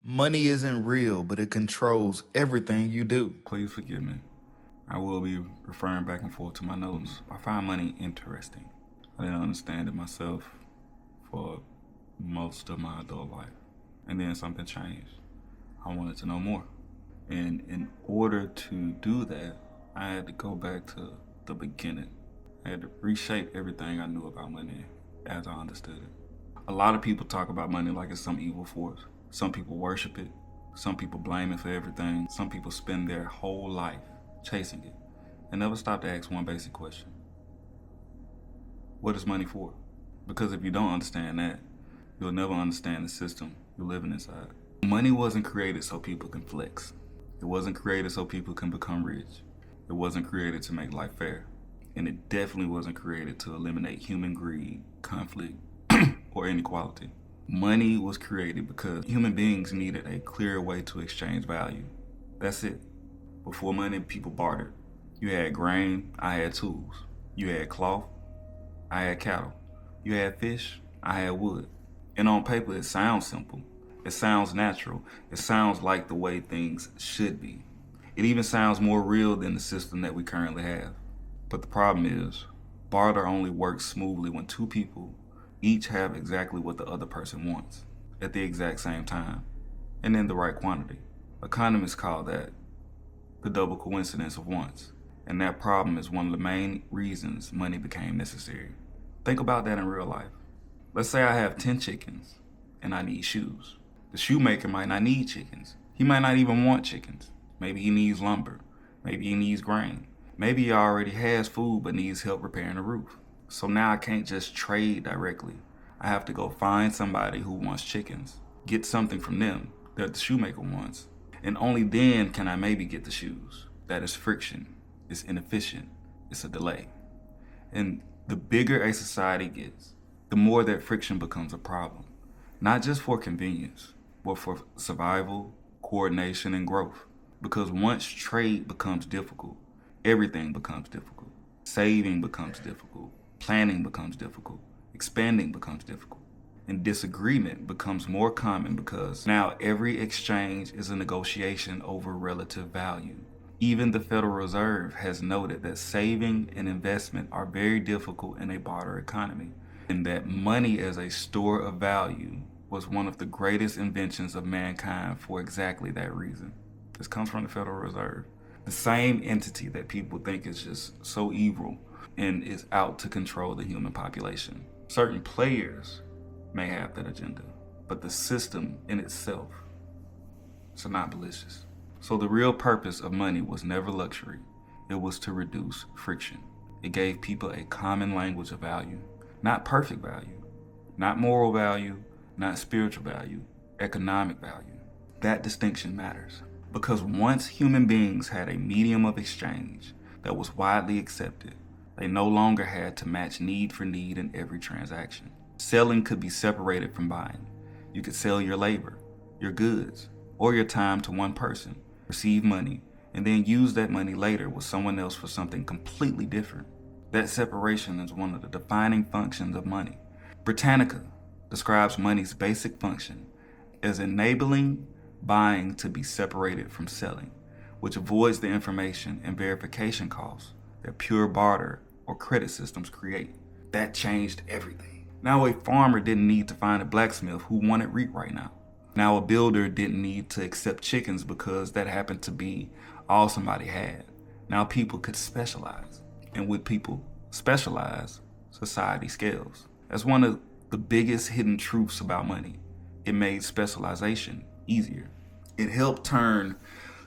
Money isn't real, but it controls everything you do. Please forgive me. I will be referring back and forth to my notes. I find money interesting. I didn't understand it myself for most of my adult life. And then something changed. I wanted to know more. And in order to do that, I had to go back to the beginning. I had to reshape everything I knew about money as I understood it. A lot of people talk about money like it's some evil force. Some people worship it. Some people blame it for everything. Some people spend their whole life chasing it and never stop to ask one basic question. What is money for? Because if you don't understand that, you'll never understand the system you're living inside. Money wasn't created so people can flex. It wasn't created so people can become rich. It wasn't created to make life fair. And it definitely wasn't created to eliminate human greed, conflict, or inequality. Money was created because human beings needed a clear way to exchange value. That's it. Before money, people bartered. You had grain, I had tools. You had cloth, I had cattle. You had fish, I had wood. And on paper, it sounds simple. It sounds natural. It sounds like the way things should be. It even sounds more real than the system that we currently have. But the problem is, barter only works smoothly when two people each have exactly what the other person wants at the exact same time and in the right quantity. Economists call that the double coincidence of wants. And that problem is one of the main reasons money became necessary. Think about that in real life. Let's say I have 10 chickens and I need shoes. The shoemaker might not need chickens. He might not even want chickens. Maybe he needs lumber. Maybe he needs grain. Maybe he already has food but needs help repairing the roof. So now I can't just trade directly. I have to go find somebody who wants chickens, get something from them that the shoemaker wants, and only then can I maybe get the shoes. That is friction. It's inefficient. It's a delay. And the bigger a society gets, the more that friction becomes a problem. Not just for convenience, but for survival, coordination, and growth. Because once trade becomes difficult, everything becomes difficult. Saving becomes difficult. Planning becomes difficult. Expanding becomes difficult. And disagreement becomes more common because now every exchange is a negotiation over relative value. Even the Federal Reserve has noted that saving and investment are very difficult in a barter economy, and that money as a store of value was one of the greatest inventions of mankind for exactly that reason. This comes from the Federal Reserve, the same entity that people think is just so evil and is out to control the human population. Certain players may have that agenda, but the system in itself is not malicious. So the real purpose of money was never luxury. It was to reduce friction. It gave people a common language of value, not perfect value, not moral value, not spiritual value, economic value. That distinction matters because once human beings had a medium of exchange that was widely accepted, they no longer had to match need for need in every transaction. Selling could be separated from buying. You could sell your labor, your goods, or your time to one person, receive money, and then use that money later with someone else for something completely different. That separation is one of the defining functions of money. Britannica describes money's basic function as enabling buying to be separated from selling, which avoids the information and verification costs that pure barter or credit systems create. That changed everything. Now a farmer didn't need to find a blacksmith who wanted wheat right now. Now a builder didn't need to accept chickens because that happened to be all somebody had. Now people could specialize. And with people specialize, society scales. That's one of the biggest hidden truths about money. It made specialization easier. It helped turn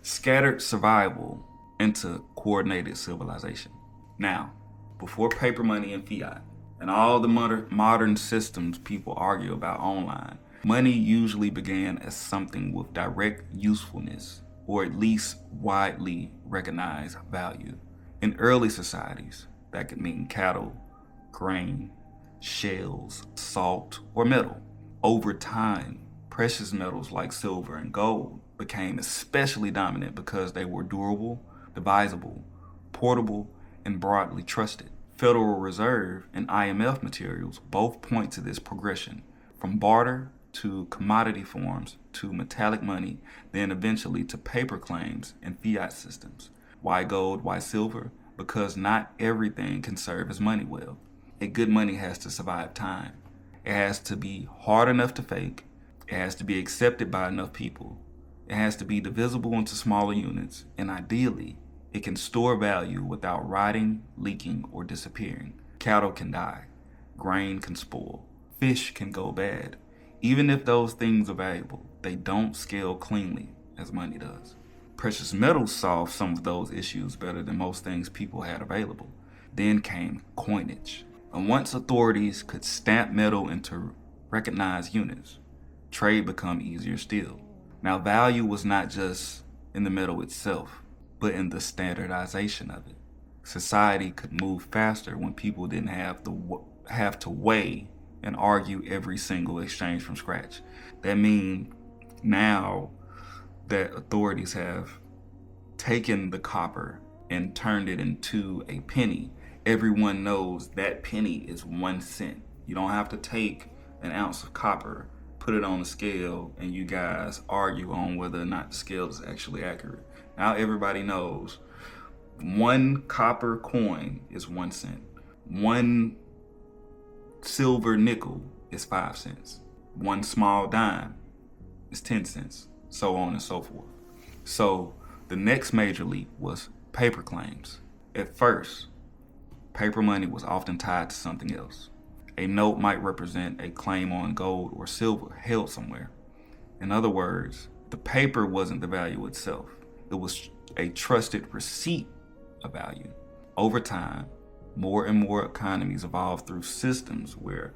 scattered survival into coordinated civilization. Now, before paper money and fiat, and all the modern systems people argue about online, money usually began as something with direct usefulness, or at least widely recognized value. In early societies, that could mean cattle, grain, shells, salt, or metal. Over time, precious metals like silver and gold became especially dominant because they were durable, divisible, portable, and broadly trusted. Federal Reserve and IMF materials both point to this progression from barter to commodity forms, to metallic money, then eventually to paper claims and fiat systems. Why gold? Why silver? Because not everything can serve as money well. A good money has to survive time. It has to be hard enough to fake. It has to be accepted by enough people. It has to be divisible into smaller units. And ideally, it can store value without rotting, leaking, or disappearing. Cattle can die. Grain can spoil. Fish can go bad. Even if those things are valuable, they don't scale cleanly as money does. Precious metals solve some of those issues better than most things people had available. Then came coinage. And once authorities could stamp metal into recognized units, trade became easier still. Now, value was not just in the metal itself, but in the standardization of it. Society could move faster when people didn't have to weigh and argue every single exchange from scratch. That means now that authorities have taken the copper and turned it into a penny, everyone knows that penny is 1 cent. You don't have to take an ounce of copper, put it on the scale, and you guys argue on whether or not the scale is actually accurate. Now everybody knows 1 copper coin is 1 cent. 1 silver nickel is 5 cents. 1 small dime is 10 cents. So on and so forth. So the next major leap was paper claims. At first, paper money was often tied to something else. A note might represent a claim on gold or silver held somewhere. In other words, the paper wasn't the value itself. It was a trusted receipt of value. Over time, more and more economies evolved through systems where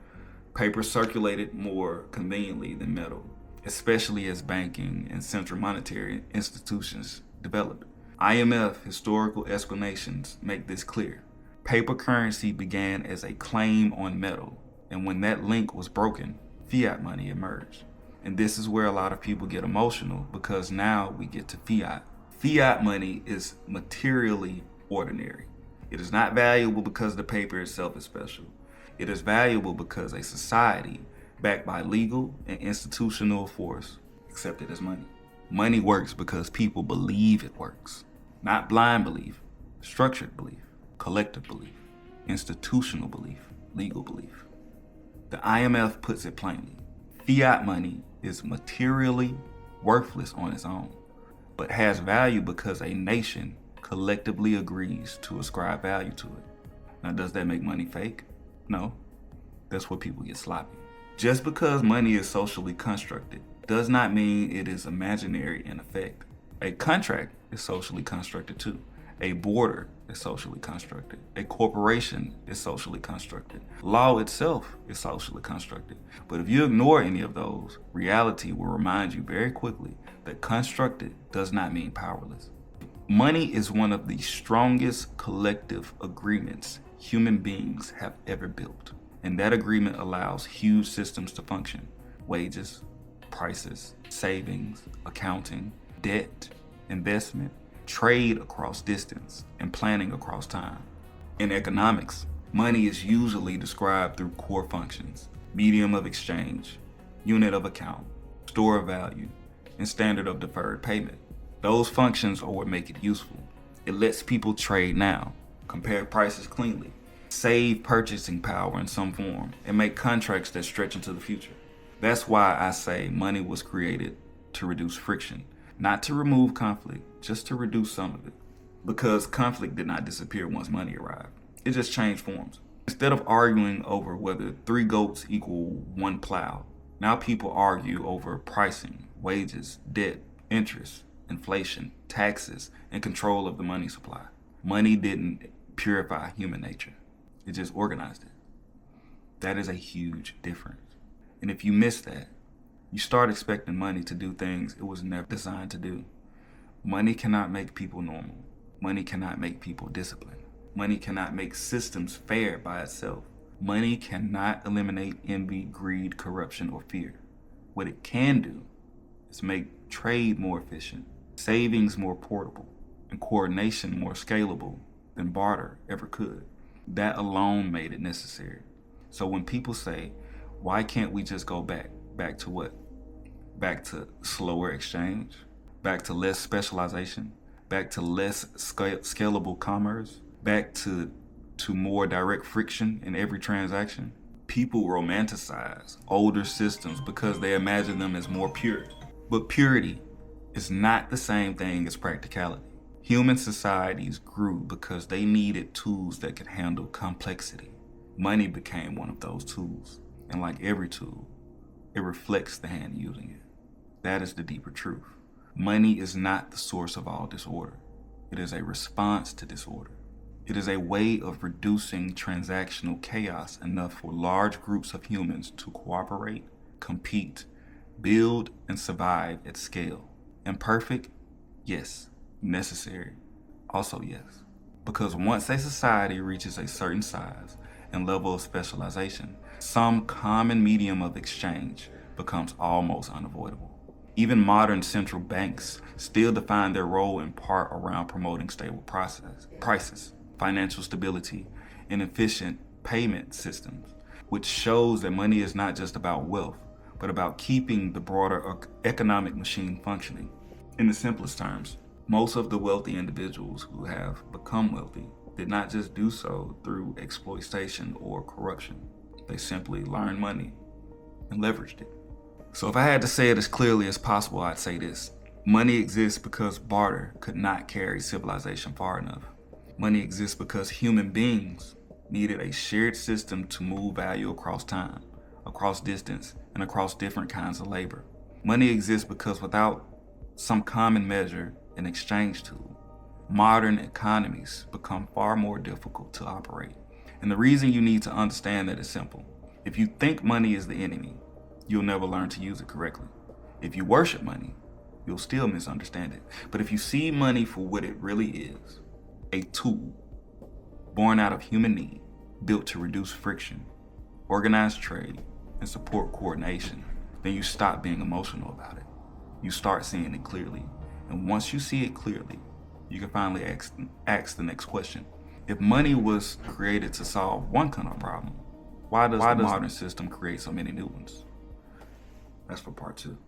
paper circulated more conveniently than metal, especially as banking and central monetary institutions developed. IMF historical explanations make this clear. Paper currency began as a claim on metal, and when that link was broken, fiat money emerged. And this is where a lot of people get emotional, because now we get to fiat. Fiat money is materially ordinary. It is not valuable because the paper itself is special. It is valuable because a society, backed by legal and institutional force, accepts it as money. Money works because people believe it works. Not blind belief, structured belief, collective belief, institutional belief, legal belief. The IMF puts it plainly. Fiat money is materially worthless on its own, but has value because a nation collectively agrees to ascribe value to it. Now, does that make money fake? No. That's where people get sloppy. Just because money is socially constructed does not mean it is imaginary in effect. A contract is socially constructed too. A border is socially constructed. A corporation is socially constructed. Law itself is socially constructed. But if you ignore any of those, reality will remind you very quickly that constructed does not mean powerless. Money is one of the strongest collective agreements human beings have ever built. And that agreement allows huge systems to function. Wages, prices, savings, accounting, debt, investment, trade across distance, and planning across time. In economics, money is usually described through core functions: medium of exchange, unit of account, store of value, and standard of deferred payment. Those functions are what make it useful. It lets people trade now, compare prices cleanly, save purchasing power in some form, and make contracts that stretch into the future. That's why I say money was created to reduce friction, not to remove conflict, just to reduce some of it. Because conflict did not disappear once money arrived. It just changed forms. Instead of arguing over whether 3 goats equal 1 plow, now people argue over pricing, wages, debt, interest, inflation, taxes, and control of the money supply. Money didn't purify human nature. It just organized it. That is a huge difference. And if you miss that, you start expecting money to do things it was never designed to do. Money cannot make people normal. Money cannot make people disciplined. Money cannot make systems fair by itself. Money cannot eliminate envy, greed, corruption, or fear. What it can do is make trade more efficient, savings more portable, and coordination more scalable than barter ever could. That alone made it necessary. So when people say, why can't we just go back back to what? Back to slower exchange, back to less specialization, back to less scalable commerce, back to more direct friction in every transaction. People romanticize older systems because they imagine them as more pure. But purity is not the same thing as practicality. Human societies grew because they needed tools that could handle complexity. Money became one of those tools, and like every tool, it reflects the hand using it. That is the deeper truth. Money is not the source of all disorder. It is a response to disorder. It is a way of reducing transactional chaos enough for large groups of humans to cooperate, compete, build, and survive at scale. Imperfect? Yes. Necessary? Also yes. Because once a society reaches a certain size and level of specialization, some common medium of exchange becomes almost unavoidable. Even modern central banks still define their role in part around promoting stable prices, financial stability, and efficient payment systems, which shows that money is not just about wealth, but about keeping the broader economic machine functioning. In the simplest terms, most of the wealthy individuals who have become wealthy did not just do so through exploitation or corruption. They simply learned money and leveraged it. So if I had to say it as clearly as possible, I'd say this. Money exists because barter could not carry civilization far enough. Money exists because human beings needed a shared system to move value across time, across distance, and across different kinds of labor. Money exists because without some common measure and exchange tool, modern economies become far more difficult to operate. And the reason you need to understand that is simple. If you think money is the enemy, you'll never learn to use it correctly. If you worship money, you'll still misunderstand it. But if you see money for what it really is, a tool born out of human need, built to reduce friction, organize trade, and support coordination, then you stop being emotional about it. You start seeing it clearly. And once you see it clearly, you can finally ask the next question. If money was created to solve one kind of problem, why does the modern system create so many new ones? That's for part 2.